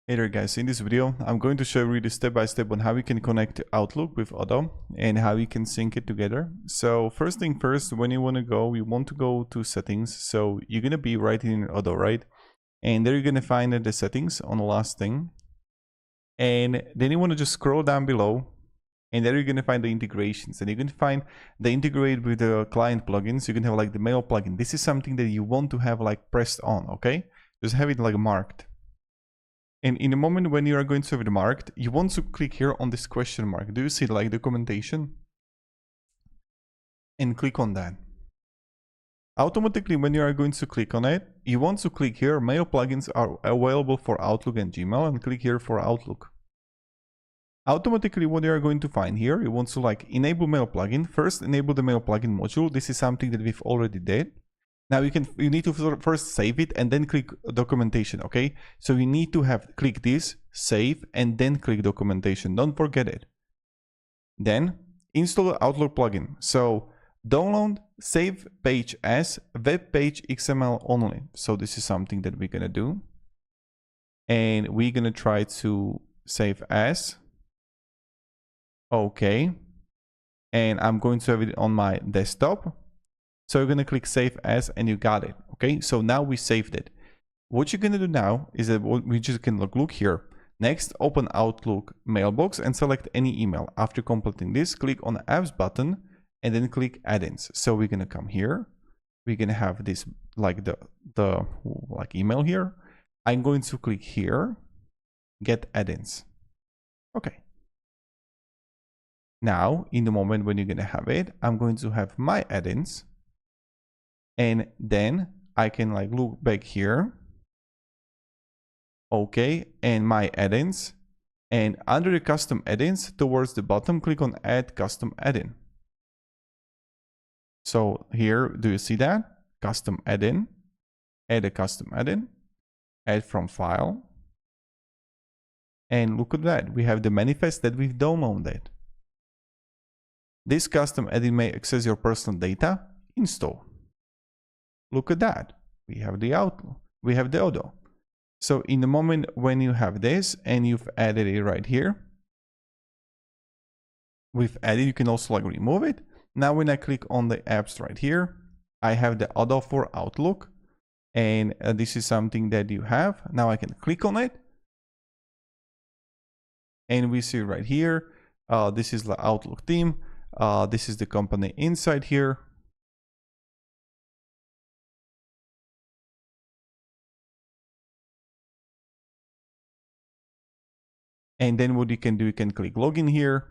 Hey there guys, in this video I'm going to show you the step by step on how you can connect Outlook with Odoo and how you can sync it together. So first thing first, when you want to go to settings. So you're going to be right in Odoo, right? And there you're going to find the settings on the last thing. And then you want to just scroll down below, and there you're going to find the integrations, and you can find the integrate with the client plugins. You can have like the mail plugin. This is something that you want to have like pressed on, okay? Just have it like marked. And in the moment when you are going to have it marked, you want to click here on this question mark. Do you see like documentation? And click on that. Automatically, when you are going to click on it, you want to click here, mail plugins are available for Outlook and Gmail, and click here for Outlook. Automatically, what you are going to find here, you want to like enable mail plugin. First, enable the mail plugin module. This is something that we've already did. Now you need to first save it and then click documentation, okay? So you need to click this, save, and then click documentation. Don't forget it. Then install the Outlook plugin. So download, save page as web page XML only. So this is something that we're gonna do. And we're gonna try to save as. Okay. And I'm going to have it on my desktop. So you're going to click save as and you got it. Okay, so now we saved it. What you're going to do now is that we just can look here. Next, open Outlook mailbox and select any email. After completing this, click on the apps button and then click add-ins. So we're going to come here. We're going to have this like the like email here. I'm going to click here, get add-ins. Okay. Now, in the moment when you're going to have it, I'm going to have my add-ins. And then I can like look back here. Okay, and my add-ins. And under the custom add-ins, towards the bottom, click on add custom add-in. So here, do you see that? Custom add-in, add a custom add-in, add from file. And look at that, we have the manifest that we've downloaded. This custom add-in may access your personal data. Install. Look at that. We have the Outlook. We have the Odoo. So in the moment when you have this and you've added it right here, we've added, you can also like remove it. Now when I click on the apps right here, I have the Odoo for Outlook. And this is something that you have. Now I can click on it. And we see right here, this is the Outlook team. This is the company inside here. And then what you can do, you can click login here.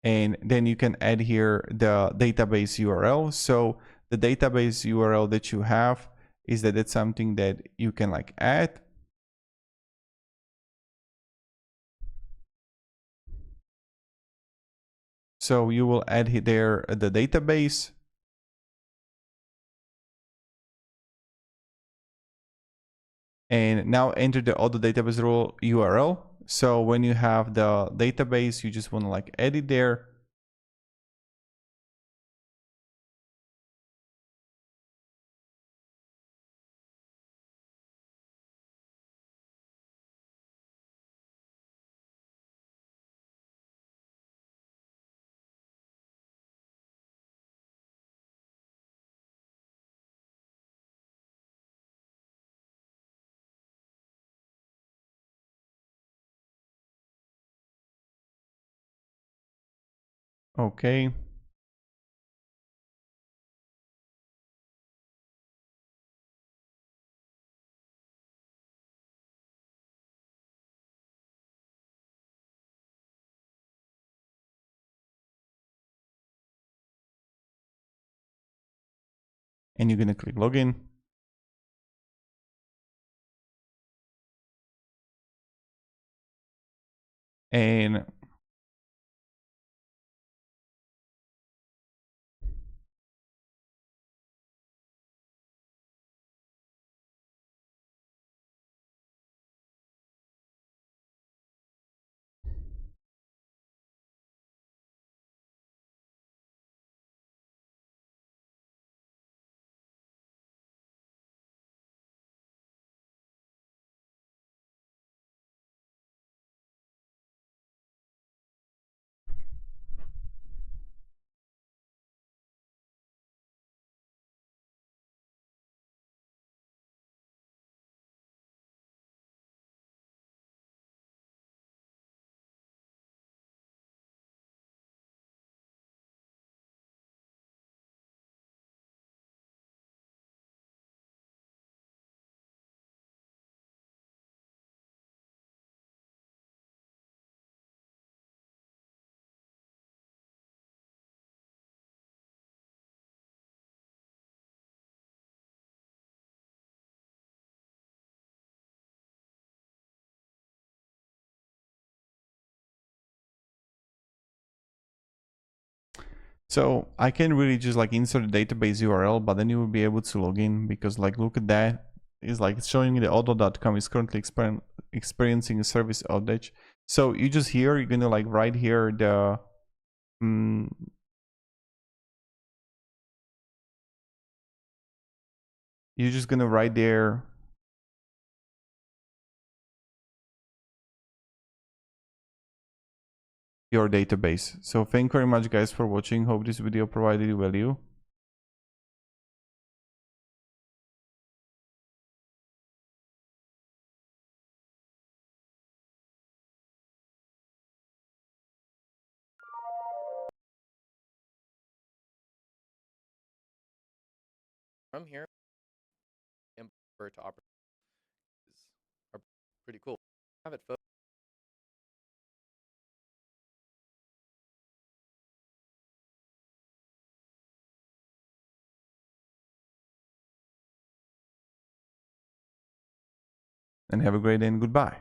And then you can add here the database URL. So the database URL that you have is that it's something that you can like add. So you will add there the database. And now enter the Odoo database role URL. So when you have the database, you just want to like edit there. Okay. And you're going to click login. And So I can really just like insert the database URL, but then you will be able to log in because like look at that. It's like it's showing me the Odoo.com is currently experiencing a service outage. So you just here, you're gonna like write here the you're just gonna write there your database. So thank you very much guys for watching. Hope this video provided you value. From here, import to operations are pretty cool. Have it focused. And have a great day and goodbye.